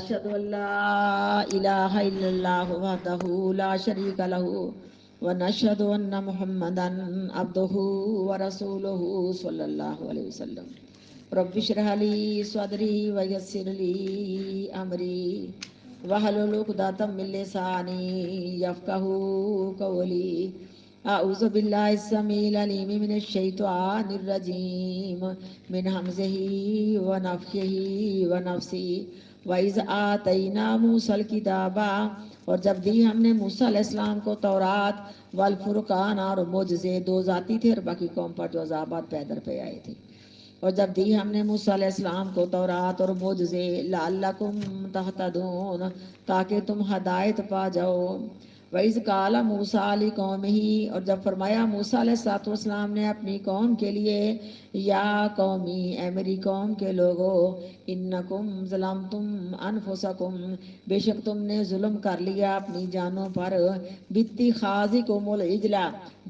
ونشهد أن لا إله إلا الله وحده لا شريك له ونشهد أن محمدا عبده ورسوله صلى الله عليه وسلم رب اشرح لي صدري ويسر لي أمري واحلل عقدة من لساني يفقهوا قولي أعوذ بالله السميع العليم من الشيطان الرجيم من همزه ونفخه ونفسه وَإِذْ آتَيْنَا مُوسَى الْكِتَابَ اور جب دی ہم نے موسیٰ علیہ السلام کو تورات والفرقان اور معجزے، دو ذاتی تھے اور باقی قوم پر جو عذابات پیدر پہ آئے تھے. اور جب دی ہم نے موسیٰ علیہ السلام کو تورات اور معجزے لعلکم تہتدون تاکہ تم ہدایت پا جاؤ. وَإِذْ قَالَ مُوسَىٰ لِقَوْمِهِ اور جب فرمایا موسیٰ علیہ السلام نے اپنی قوم کے لیے یا قومی اے میری قوم کے لوگو انکم ظلمتم انفسکم بے شک تم نے ظلم کر لیا اپنی جانوں پر باتخاذکم العجل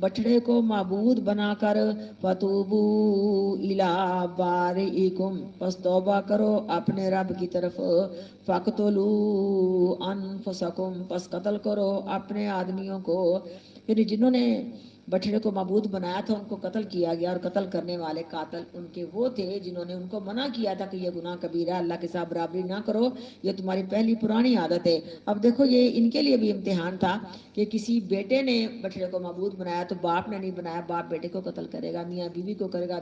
بچڑے کو معبود بنا کر فتوبو الی بارئکم پس توبہ کرو اپنے رب کی طرف فقتلو انفسکم پس قتل کرو اپنے آدمیوں کو. یعنی جنہوں نے بچڑے کو معبود بنایا تھا ان کو قتل کیا گیا اور قتل کرنے والے قاتل ان کے وہ تھے جنہوں نے ان کو منع کیا تھا کہ یہ گناہ کبیرہ ہے، اللہ کے ساتھ برابری نہ کرو، یہ تمہاری پہلی پرانی عادت ہے. اب دیکھو یہ ان کے لیے بھی امتحان تھا کہ کسی بیٹے نے بچڑے کو معبود بنایا تو باپ نے نہیں بنایا، باپ بیٹے کو قتل کرے گا، میاں بیوی کو کرے گا،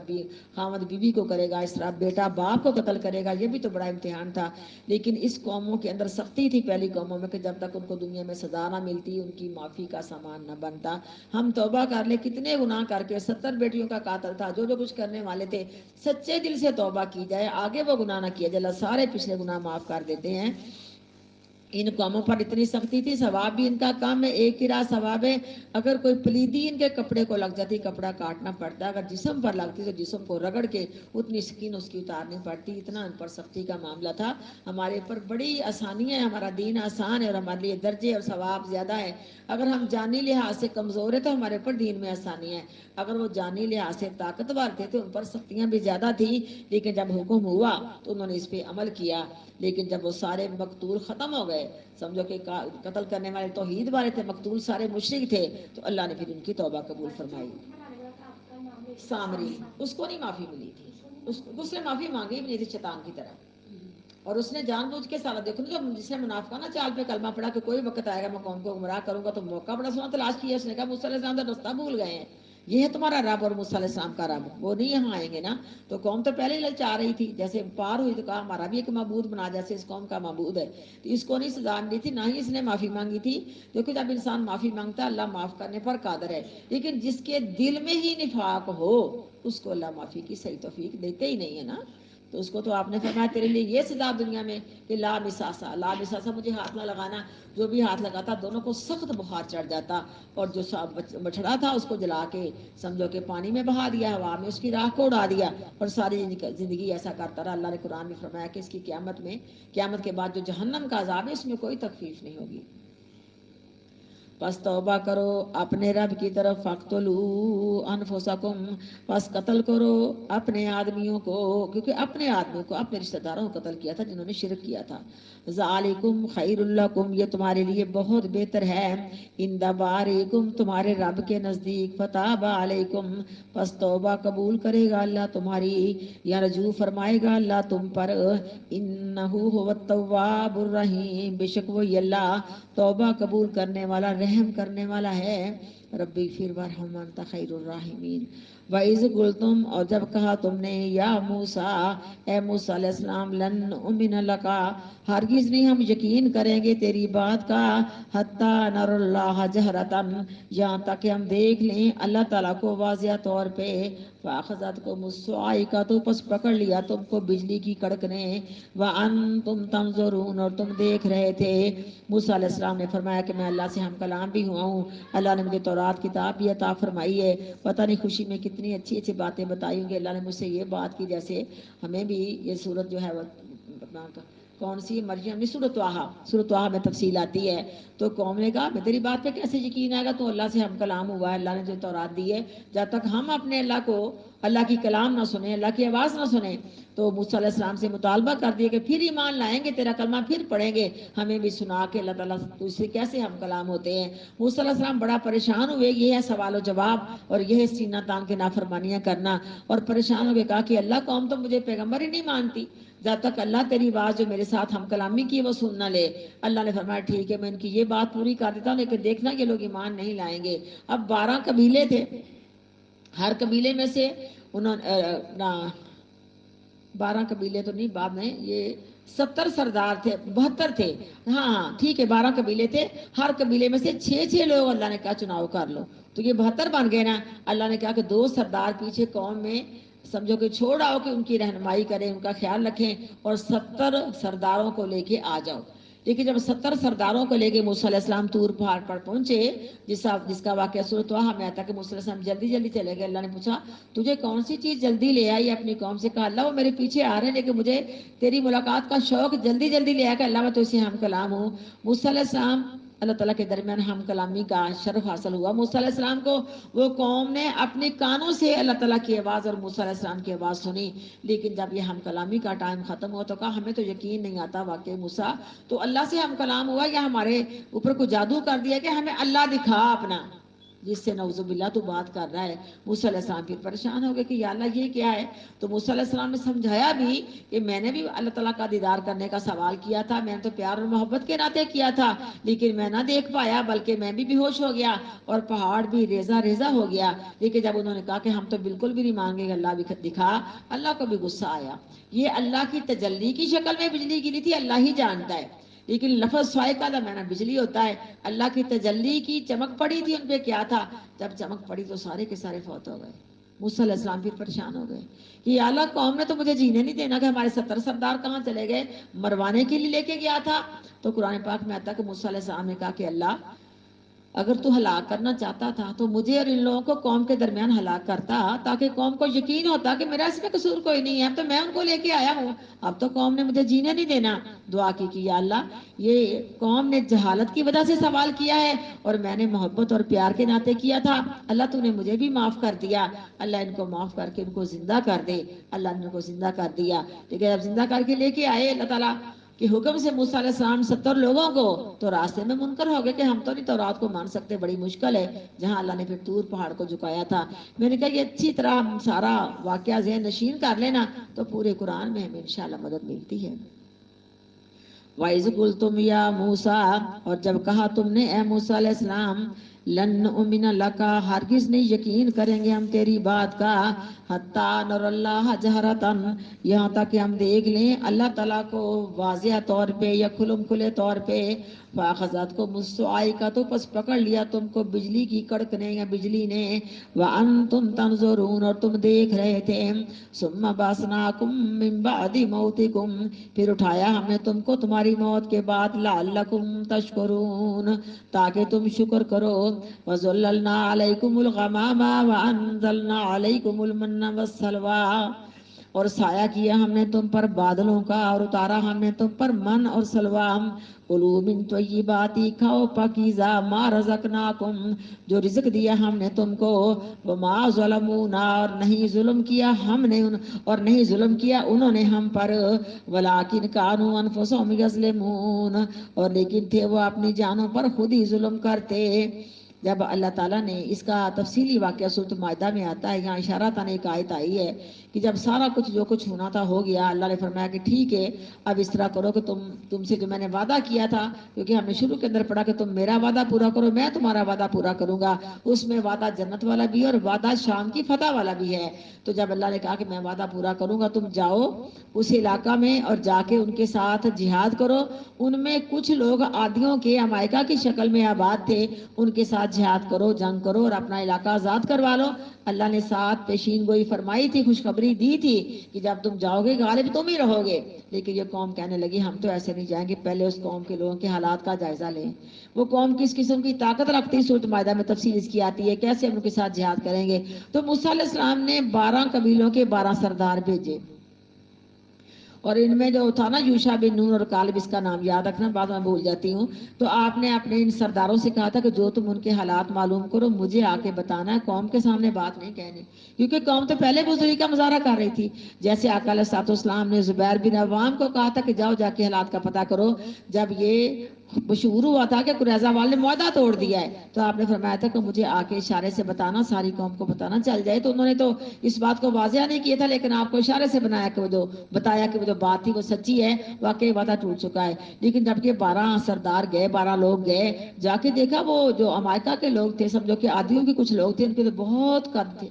خامد بیوی کو کرے گا، اس طرح بیٹا باپ کو قتل کرے گا. یہ بھی تو بڑا امتحان تھا. لیکن اس قوموں کے اندر سختی تھی پہلی قوموں میں کہ جب تک ان کو دنیا میں سزا نہ ملتی ان کی معافی کا سامان نہ بنتا. ہم توبہ کر لے، کتنے گناہ کر کے 70 بیٹیوں کا قاتل تھا، جو جو کچھ کرنے والے تھے، سچے دل سے توبہ کی جائے، آگے وہ گناہ نہ کیا جائے، اللہ سارے پچھلے گناہ معاف کر دیتے ہیں. ان قوموں پر اتنی سختی تھی، ثواب بھی ان کا کام ہے، ایک ہی راہ ثواب ہے. اگر کوئی پلیدی ان کے کپڑے کو لگ جاتی کپڑا کاٹنا پڑتا، اگر جسم پر لگتی تو جسم کو رگڑ کے اتنی سکین اس کی اتارنی پڑتی. اتنا ان پر سختی کا معاملہ تھا. ہمارے پر بڑی آسانی ہے، ہمارا دین آسان ہے اور ہمارے لیے درجے اور ثواب زیادہ ہے. اگر ہم جانی لحاظ سے کمزور ہیں تو ہمارے پر دین میں آسانی ہے، اگر وہ جانی لحاظ سے طاقتور تھے تو ان پر سختیاں بھی زیادہ تھیں. لیکن جب حکم ہوا تو انہوں نے اس پہ عمل کیا. لیکن جب وہ سارے مقتول ختم ہو گئے، سمجھو کہ قتل کرنے والے توحید والے تھے، مقتول سارے مشرک تھے، تو اللہ نے پھر ان کی توبہ قبول فرمائی. سامری اس کو نہیں معافی ملی تھی، اس نے معافی مانگی بھی نہیں تھی شیطان کی طرح. اور اس نے جان بوجھ کے سارا دیکھو نا، جس نے منافقانہ چال پہ کلمہ پڑا کہ کوئی وقت آئے گا میں قوم کو گمراہ کروں گا، تو موقع بڑا سونا تلاش کیا. اس نے کہا موسیٰ علیہ السلام تو رستہ بھول گئے ہیں، یہ ہے تمہارا رب اور موسیٰ علیہ السلام کا رب، وہ نہیں یہاں آئیں گے نا. تو قوم تو پہلے ہی للچا رہی تھی، جیسے پار ہوئی تو کہا ہمارا بھی ایک معبود بنا جیسے اس قوم کا معبود ہے. تو اس کو نہیں سزا ملی تھی، نہ ہی اس نے معافی مانگی تھی. کیونکہ جب انسان معافی مانگتا ہے اللہ معاف کرنے پر قادر ہے. لیکن جس کے دل میں ہی نفاق ہو اس کو اللہ معافی کی صحیح توفیق دیتے ہی نہیں ہے نا. تو اس کو تو آپ نے فرمایا تیرے لیے یہ سزا دنیا میں کہ لا مساسا، لا مساسا مجھے ہاتھ نہ لگانا. جو بھی ہاتھ لگاتا دونوں کو سخت بخار چڑھ جاتا. اور جو بچڑا تھا اس کو جلا کے سمجھو کہ پانی میں بہا دیا، ہوا میں اس کی راہ کو اڑا دیا اور ساری زندگی ایسا کرتا رہا. اللہ نے قرآن میں فرمایا کہ اس کی قیامت کے بعد جو جہنم کا عذاب ہے اس میں کوئی تخفیف نہیں ہوگی. پس توبہ کرو اپنے رب کی طرف، فقتلوا انفسکم پس قتل کرو اپنے آدمیوں کو، کیونکہ اپنے آدمیوں کو اپنے رشتہ داروں کو قتل کیا تھا جنہوں نے شرک کیا تھا. ذالکم خیر لکم یہ تمہارے لیے بہت بہتر ہے، عند بارئکم تمہارے رب کے نزدیک، فتاب علیکم پس توبہ قبول کرے گا اللہ تمہاری، یا رجوع فرمائے گا اللہ تم پر. انہ هو التواب الرحیم بے شک وہی اللہ توبہ قبول کرنے والا رحم کرنے والا ہے. ربی اغفر وارحم وانت خیر الراحمین. وَإِذْ قُلْتُمْ اور جب کہا تم نے یا موسیٰ اے موسیٰ علیہ السلام لن نؤمن لک ہرگز نہیں ہم یقین کریں گے تیری بات کا، حتیٰ نر اللہ جہرتاً یہاں تک کہ ہم دیکھ لیں اللہ تعالیٰ کو واضح طور پہ. فَأَخَذَتْكُمُ الصَّاعِقَةُ پس پکڑ لیا تم کو بجلی کی کڑک نے، وَأَنْتُمْ تَنْظُرُونَ اور تم دیکھ رہے تھے. موسیٰ علیہ السلام نے فرمایا کہ میں اللہ سے ہم کلام بھی ہوا ہوں، اللہ نے مجھے تورات کتاب بھی عطا فرمائی ہے. پتہ نہیں خوشی میں کتنی اچھی اچھی باتیں بتائی ہوں گی. اللہ نے مجھ سے یہ بات کی جیسے ہمیں بھی یہ صورت جو ہے وہ کون سی مریم نے سورۃ طٰہٰ میں تفصیل آتی ہے. تو قوم نے کہا میں تیری بات پہ کیسے یقین آئے گا, تو اللہ سے ہم کلام ہوا ہے, اللہ نے جو تورات دی ہے, جب تک ہم اپنے اللہ کو, اللہ کی کلام نہ سنیں, اللہ کی آواز نہ سنیں. تو موسیٰ علیہ السلام سے مطالبہ کر دیا کہ پھر ایمان لائیں گے, تیرا کلمہ پھر پڑھیں گے, ہمیں بھی سنا کے اللہ تعالیٰ تو اس سے کیسے ہم کلام ہوتے ہیں. موسیٰ علیہ السلام بڑا پریشان ہوئے, یہ ہے سوال و جواب, اور یہ ہے سینہ تان کے نافرمانیاں کرنا. اور پریشان ہو کے کہا کہ اللہ, قوم تو مجھے پیغمبر ہی نہیں مانتی, جب تک اللہ تیری بات جو میرے ساتھ ہم کلامی کی وہ سن نہ لے. اللہ نے فرمایا ٹھیک ہے, میں ان کی یہ بات پوری کر دیتا ہوں, لیکن دیکھنا یہ لوگ ایمان نہیں لائیں گے. اب 12 قبیلے تھے, ہر قبیلے میں سے انہوں 12 قبیلے تو نہیں, بعد میں یہ 70 سردار تھے, 72 تھے, ہاں ٹھیک ہے 12 قبیلے تھے, ہر قبیلے میں سے 6 لوگ اللہ نے کہا چناؤ کر لو, تو یہ 72 بن گئے نا. اللہ نے کہا کہ 2 سردار پیچھے قوم میں سمجھو کہ چھوڑ آؤ کہ ان کی رہنمائی کریں, ان کا خیال رکھیں, اور 70 سرداروں کو لے کے آ جاؤ. لیکن جب 70 سرداروں کو لے کے موسیٰ علیہ السلام طور پہاڑ پر پہنچے, جس کا واقعہ سورۃ طٰہٰ میں آتا ہے کہ موسیٰ علیہ السلام جلدی جلدی چلے گئے. اللہ نے پوچھا تجھے کون سی چیز جلدی لے آئی اپنی قوم سے؟ کہا اللہ وہ میرے پیچھے آ رہے ہیں, لیکن مجھے تیری ملاقات کا شوق جلدی جلدی لے آیا کہ اللہ میں تو اسے ہم کلام ہوں. موسیٰ علیہ السلام اللہ تعالیٰ کے درمیان ہم کلامی کا شرف حاصل ہوا. موسیٰ علیہ السلام کو وہ قوم نے اپنے کانوں سے اللہ تعالیٰ کی آواز اور موسیٰ علیہ السلام کی آواز سنی, لیکن جب یہ ہم کلامی کا ٹائم ختم ہوا تو کہا ہمیں تو یقین نہیں آتا واقعی موسیٰ تو اللہ سے ہم کلام ہوا یا ہمارے اوپر کو جادو کر دیا کہ ہمیں اللہ دکھا اپنا, جس سے نعوذ باللہ تو بات کر رہا ہے. موسیٰ علیہ السلام پھر پریشان ہو گئے کہ یا اللہ یہ کیا ہے. تو موسیٰ علیہ السلام نے سمجھایا بھی کہ میں نے بھی اللہ تعالیٰ کا دیدار کرنے کا سوال کیا تھا, میں نے تو پیار اور محبت کے ناطے کیا تھا, لیکن میں نہ دیکھ پایا, بلکہ میں بھی بے ہوش ہو گیا اور پہاڑ بھی ریزہ ریزہ ہو گیا. لیکن جب انہوں نے کہا کہ ہم تو بالکل بھی نہیں مانگے, اللہ بھی دکھا, اللہ کو بھی غصہ آیا. یہ اللہ کی تجلی کی شکل میں بجلی گری تھی, اللہ ہی جانتا ہے, لیکن لفظ صاعقہ کا معنی بجلی ہوتا ہے. اللہ کی تجلی کی چمک پڑی تھی ان پہ, کیا تھا, جب چمک پڑی تو سارے کے سارے فوت ہو گئے. موسیٰ علیہ السلام پھر پریشان ہو گئے کہ یا اللہ قوم نے تو مجھے جینے نہیں دینا, کہ ہمارے 70 سردار کہاں چلے گئے, مروانے کے لیے لے کے گیا تھا. تو قرآن پاک میں آتا ہے کہ موسیٰ علیہ السلام نے کہا کہ اللہ اگر تو ہلاک کرنا چاہتا تھا تو مجھے اور ان لوگوں کو قوم کے درمیان ہلاک کرتا, تاکہ قوم کو یقین ہوتا کہ میرا اس میں قصور کوئی نہیں ہے, اب تو میں ان کو لے کے آیا ہوں, اب تو قوم نے مجھے جینے نہیں دینا. دعا کی کہ یا اللہ یہ قوم نے جہالت کی وجہ سے سوال کیا ہے, اور میں نے محبت اور پیار کے ناطے کیا تھا, اللہ تو نے مجھے بھی معاف کر دیا, اللہ ان کو معاف کر کے ان کو زندہ کر دے. اللہ نے ان کو زندہ کر دیا. لیکن جب زندہ کر کے لے کے آئے اللہ تعالیٰ کہ حکم سے موسیٰ علیہ السلام 70 لوگوں کو, تو راستے میں منکر ہو گئے کہ ہم تو نہیں تورات کو مان سکتے, بڑی مشکل ہے, جہاں اللہ نے پھر طور پہاڑ کو جھکایا تھا. میں نے کہا یہ اچھی طرح سارا واقعہ ذہن نشین کر لینا, تو پورے قرآن میں ہمیں انشاءاللہ مدد ملتی ہے. وَإِذْ قُلْتُمْ يَا مُوسَىٰ, اور جب کہا تم نے اے موسیٰ علیہ السلام, لن نؤمن لک, ہرگز نہیں یقین کریں گے ہم تیری بات کا, حتیٰ نر اللہ جہرتاً, یہاں تک کہ ہم دیکھ لیں اللہ تعالیٰ کو واضح طور پہ یا کھلم کھلے طور پہ. فَأَخَذَتْكُمُ الصَّاعِقَةُ, تو پس پکڑ لیا تم کو بجلی کی کڑک نے یا بجلی نے, وَأَنْتُمْ تَنْظُرُونَ, اور تم دیکھ رہے تھے. ثُمَّ بَعَثْنَاكُمْ مِنْ بَعْدِ مَوْتِكُمْ, پھر اٹھایا ہم نے تم کو تمہاری موت کے بعد, لَعَلَّكُمْ تَشْكُرُونَ, تاکہ تم شکر کرو. وَظَلَّلْنَا عَلَيْكُمُ الْغَمَامَ وَأَنزَلْنَا عَلَيْكُمُ الْمَنَّ وَالسَّلْوَىٰ, اور سایہ کیا ہم نے تم پر بادلوں کا, اور اتارا ہم نے تم پر من اور سلویٰ. کُلُوا مِن طَیِّبَاتِ, کھاؤ پاکیزہ, مَا رَزَقْنَاکُمْ, جو رزق دیا ہم نے تم کو. وَمَا ظَلَمُونَا, اور نہیں ظلم کیا ہم نے اور نہیں ظلم کیا انہوں نے ہم پر. وَلَٰكِنْ كَانُوا أَنفُسَهُمْ يَظْلِمُونَ, اور لیکن تھے وہ اپنی جانوں پر خود ہی ظلم کرتے. جب اللہ تعالیٰ نے اس کا تفصیلی واقعہ سورۃ مائدہ میں آتا ہے, یہاں اشارہ تن ایک آیت آئی ہے کہ جب سارا کچھ جو کچھ ہونا تھا ہو گیا, اللہ نے فرمایا کہ ٹھیک ہے اب اس طرح کرو کہ تم سے جو میں نے وعدہ کیا تھا, کیونکہ ہم نے شروع کے اندر پڑھا کہ تم میرا وعدہ پورا کرو, میں تمہارا وعدہ پورا کروں گا. اس میں وعدہ جنت والا بھی ہے اور وعدہ شام کی فتح والا بھی ہے. تو جب اللہ نے کہا کہ میں وعدہ پورا کروں گا, تم جاؤ اس علاقہ میں اور جا کے ان کے ساتھ جہاد کرو. ان میں کچھ لوگ عادیوں کے امائکہ کی شکل میں آباد تھے, ان کے ساتھ جہاد کرو, جنگ کرو اور اپنا علاقہ آزاد کروا لو. اللہ نے ساتھ پیشین گوئی فرمائی تھی, خوشخبری دی تھی کہ جب تم جاؤ گے غالب تم ہی رہو گے. لیکن یہ قوم کہنے لگی ہم تو ایسے نہیں جائیں گے, پہلے اس قوم کے لوگوں کے حالات کا جائزہ لیں, وہ قوم کس قسم کی طاقت رکھتی. سورۃ مائدہ میں تفصیل اس کی آتی ہے کیسے ہم ان کے ساتھ جہاد کریں گے. تو موسیٰ علیہ السلام نے 12 قبیلوں کے 12 سردار بھیجے, اور ان میں جو تھا نا یوشع بن نون اور کالب، اس کا نام یاد رکھنا، بعد میں بھول جاتی ہوں، تو آپ نے اپنے ان سرداروں سے کہا تھا کہ جو تم ان کے حالات معلوم کرو مجھے آ کے بتانا ہے، قوم کے سامنے بات نہیں کہنی، کیونکہ قوم تو پہلے بزدلی کا مظاہرہ کر رہی تھی۔ جیسے آقا علیہ الصلوۃ والسلام نے زبیر بن عوام کو کہا تھا کہ جاؤ جا کے حالات کا پتہ کرو، جب یہ مشہور ہوا تھا کہ قریظہ والے نے معاہدہ توڑ دیا ہے، تو آپ نے فرمایا تھا کہ مجھے آ کے اشارے سے بتانا، ساری قوم کو بتانا چل جائے، تو انہوں نے تو اس بات کو واضح نہیں کیا تھا، لیکن آپ کو اشارے سے بنایا کہ وہ جو بتایا کہ وہ جو بات تھی وہ سچی ہے، واقعی وعدہ ٹوٹ چکا ہے۔ لیکن جب کہ 12 سردار گئے، 12 لوگ گئے، جا کے دیکھا وہ جو امائکہ کے لوگ تھے، سمجھو کہ عادیوں کے کچھ لوگ تھے، ان کے تو بہت قد تھے،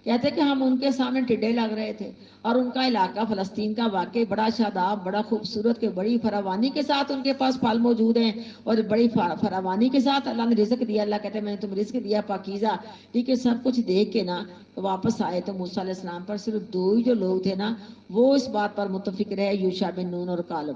کہتے کہ ہم ان کے سامنے ٹڈے لگ رہے تھے، اور ان کا علاقہ فلسطین کا واقعی بڑا شاداب، بڑا خوبصورت، کہ بڑی فراوانی کے ساتھ ان کے پاس پھل موجود ہیں، اور بڑی فراوانی کے ساتھ اللہ نے رزق دیا، اللہ کہتے ہیں میں نے تم رزق دیا پاکیزہ، ٹھیک ہے، سب کچھ دیکھ کے نا واپس آئے تو موسیٰ علیہ السلام پر صرف 2 ہی جو لوگ تھے نا وہ اس بات پر متفق رہے، یوشع بن نون اور کالب،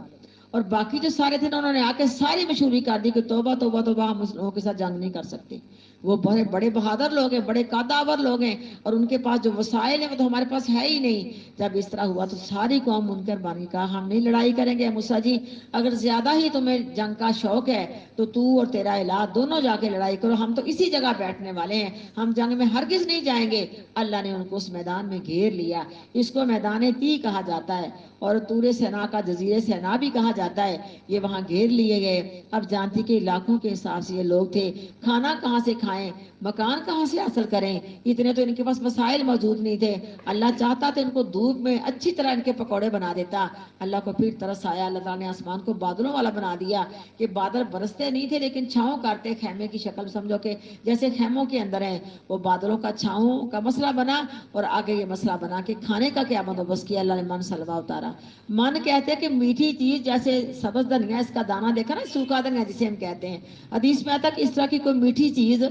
اور باقی جو سارے تھے نا انہوں نے آ کے ساری مشہوری کر دی کہ توبہ توبہ توبہ، ہم اس لوگوں کے ساتھ جنگ نہیں کر سکتے، وہ بڑے بڑے بہادر لوگ ہیں، بڑے قدآور لوگ ہیں، اور ان کے پاس جو وسائل ہیں وہ تو ہمارے پاس ہے ہی نہیں۔ جب اس طرح ہوا تو ساری قوم منکر بن گئی، کہا ہم نہیں لڑائی کریں گے موسیٰ جی، اگر زیادہ ہی تمہیں جنگ کا شوق ہے تو تو اور تیرا الہ دونوں جا کے لڑائی کرو، ہم تو اسی جگہ بیٹھنے والے ہیں، ہم جنگ میں ہرگز نہیں جائیں گے۔ اللہ نے ان کو اس میدان میں گھیر لیا، اس کو میدان تی کہا جاتا ہے، اور طور سینا کا جزیرے سینا بھی کہا جاتا ہے، یہ وہاں گھیر لیے گئے۔ اب جانتی کہ علاقوں کے حساب سے یہ لوگ تھے، کھانا کہاں سے کھائیں، مکان کہاں سے حاصل کریں، اتنے تو ان کے پاس وسائل موجود نہیں تھے، اللہ چاہتا تو ان کو دھوپ میں اچھی طرح ان کے پکوڑے بنا دیتا، اللہ کو پھر ترس آیا، اللہ تعالیٰ نے آسمان کو بادلوں والا بنا دیا کہ بادل برستے نہیں تھے لیکن چھاؤں کرتے، خیمے کی شکل سمجھو کہ جیسے خیموں کے اندر ہیں، وہ بادلوں کا چھاؤں کا مسئلہ بنا، اور آگے یہ مسئلہ بنا کہ کھانے کا کیا بندوبست کیا، اللہ نے من سلوا اتارا۔ من کہتے ہیں کہ میٹھی چیز، جیسے سبز دھنیا، اس کا دانہ دیکھا نا، سوکھا دھنیا جسے ہم کہتے ہیں، حدیث میں آتا کہ اس طرح کی کوئی میٹھی چیز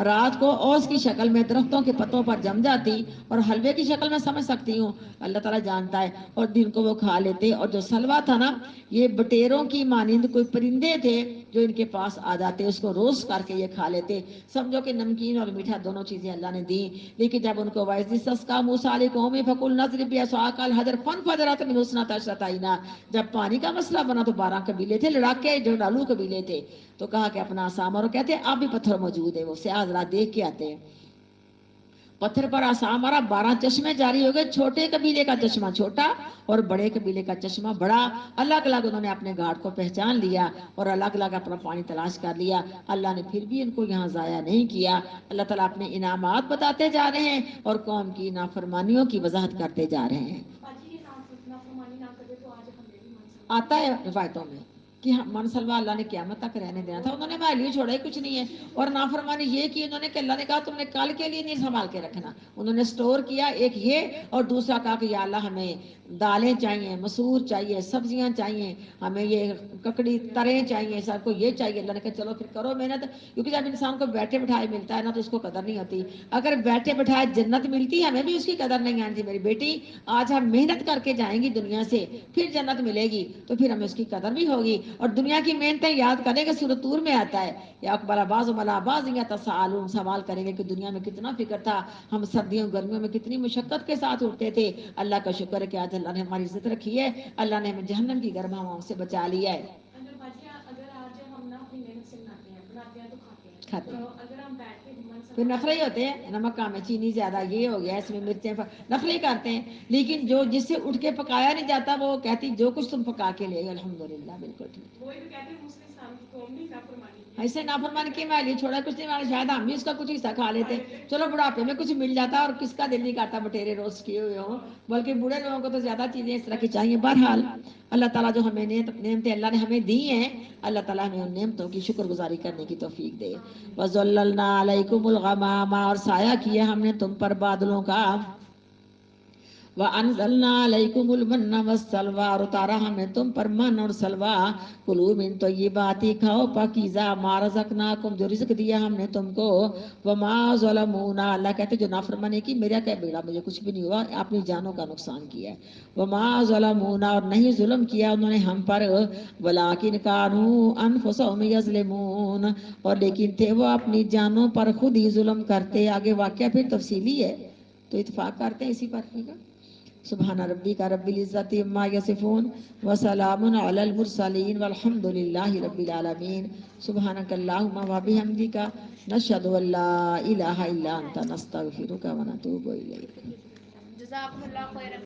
رات کو اوس کی شکل میں درختوں کے پتوں پر جم جاتی، اور حلوے کی شکل میں سمجھ سکتی ہوں، اللہ تعالیٰ جانتا ہے، اور دن کو وہ کھا لیتے۔ اور جو سلوا تھا نا، یہ بٹیروں کی مانند کوئی پرندے تھے جو ان کے پاس آ جاتے، اس کو روسٹ کر کے یہ کھا لیتے، سمجھو کہ نمکین اور میٹھا دونوں چیزیں اللہ نے دی۔ لیکن جب ان کو وَإِذِ اسْتَسْقَىٰ مُوسَىٰ لِقَوْمِهِ فَقُلْنَا اضْرِب بِّعَصَاكَ الْحَجَرَ فَانفَجَرَتْ مِنْهُ اثْنَتَا عَشْرَةَ عَيْنًا، جب پانی کا مسئلہ بنا تو 12 قبیلے تھے، لڑاکے جو ڈالو قبیلے تھے، تو کہا کہ اپنا عصا مارو، کہتے ہیں اب بھی پتھر موجود ہے، وہ سیاہ حضرات دیکھ کے آتے ہیں، پتھر پر عصا مارا، 12 چشمے جاری ہو گئے، چھوٹے قبیلے کا چشمہ چھوٹا اور بڑے قبیلے کا چشمہ بڑا، الگ الگ انہوں نے اپنے گھاٹ کو پہچان لیا اور الگ الگ اپنا پانی تلاش کر لیا۔ اللہ نے پھر بھی ان کو یہاں ضائع نہیں کیا، اللہ تعالیٰ اپنے انعامات بتاتے جا رہے ہیں اور قوم کی نافرمانیوں کی وضاحت کرتے جا رہے ہیں۔ آتا ہے روایتوں میں کہ من سلوا اللہ نے قیامت تک رہنے دینا تھا، انہوں نے ویلیو چھوڑا ہی کچھ نہیں ہے، اور نافرمانی یہ کی انہوں نے کہ اللہ نے کہا تم نے کل کے لیے نہیں سنبھال کے رکھنا، انہوں نے سٹور کیا، ایک یہ، اور دوسرا کہا کہ یا اللہ ہمیں دالیں چاہیے، مسور چاہیے، سبزیاں چاہیے، ہمیں یہ ککڑی تریں چاہیے، سب کو یہ چاہیے، اللہ نے کہا چلو پھر کرو محنت، کیونکہ جب انسان کو بیٹھے بٹھائے ملتا ہے نا تو اس کو قدر نہیں ہوتی، اگر بیٹھے بٹھائے جنت ملتی ہے ہمیں بھی اس کی قدر نہیں آتی، میری بیٹی آج ہم محنت کر کے جائیں گی دنیا سے، پھر جنت ملے گی تو پھر ہمیں اس کی قدر بھی ہوگی، اور دنیا کی محنتیں یاد کریں گے، سورۃ طور میں آتا ہے یا اقبل بعض ملا بعض یتساءلون، سوال کریں گے کہ دنیا میں کتنا فکر تھا، ہم سردیوں گرمیوں میں کتنی مشقت کے ساتھ اٹھتے تھے، اللہ کا شکر ہے کہ آج اللہ نے ہماری عزت رکھی ہے، اللہ نے ہمیں جہنم کی گرم ہواؤں سے بچا لیا ہے۔ اگر آج ہم نہ اپنی محنت سے بناتے ہیں تو کھاتے ہیں، اگر ہم بیٹھ کے پھر نخرے ہی ہوتے ہیں، نمک کم ہے، چینی زیادہ، یہ ہو گیا، اس میں مرچیں، نخرے کرتے ہیں، لیکن جو جس سے اٹھ کے پکایا نہیں جاتا وہ کہتی جو کچھ تم پکا کے لے آئے الحمدللہ، بالکل ٹھیک، وہی تو کہتے ہیں مسلم اسلام کی قوم نہیں نافرمانی کی، ایسے نافرمانی کی میں لیے چھوڑا کچھ نہیں، والا شاید ہم بھی اس کا کچھ حصہ کھا لیتے، چلو بڑھاپے میں کچھ مل جاتا، اور کس کا دل نہیں کرتا بٹیرے روسٹ کیے ہوئے ہوں، بلکہ بوڑھے لوگوں کو تو زیادہ چیزیں اس طرح کی چاہیے۔ بہرحال اللہ تعالیٰ جو ہمیں نعمتیں اللہ نے ہمیں دی ہیں، اللہ تعالیٰ ہمیں ان نعمتوں کی شکر گزاری کرنے کی توفیق دے۔ وَظَلَّلْنَا عَلَيْكُمُ الْغَمَامَ، اور سایہ کیا ہم نے تم پر بادلوں کا، وَأَنزَلْنَا عَلَيْكُمُ الْمَنَّ وَالسَّلْوَىٰ، اور اتارا ہم نے تم پر من اور سلوا، کُلُوا مِن طَیِّبَاتِ، کھاؤ پاکیزہ مَا رَزَقْنَاکُم، جو رزق دیا ہم نے تم کو، وَمَا ظَلَمُونَا، اللہ کہتے جو نافرمانی کی میرا کیا بگڑا، مجھے کچھ بھی نہیں ہوا، اپنی جانوں کا نقصان کیا ہے، وَمَا ظَلَمُونَا، اور نہیں ظلم کیا انہوں نے ہم پر، وَلَٰكِنْ كَانُوا أَنفُسَهُمْ يَظْلِمُونَ، اور لیکن تھے وہ اپنی جانوں پر خود ہی ظلم کرتے۔ آگے واقعہ پھر تفصیلی ہے تو اتفاق کرتے ہیں اسی پر، ٹھیک ہے۔ سبحان ربک رب العزت عما یصفون وسلام علی المرسلین والحمد للہ رب العالمین سبحانک اللہم وبحمدک نشہد ان لا الہ الا انت نستغفرک ونتوب الیک. جزاکم اللہ خیرا.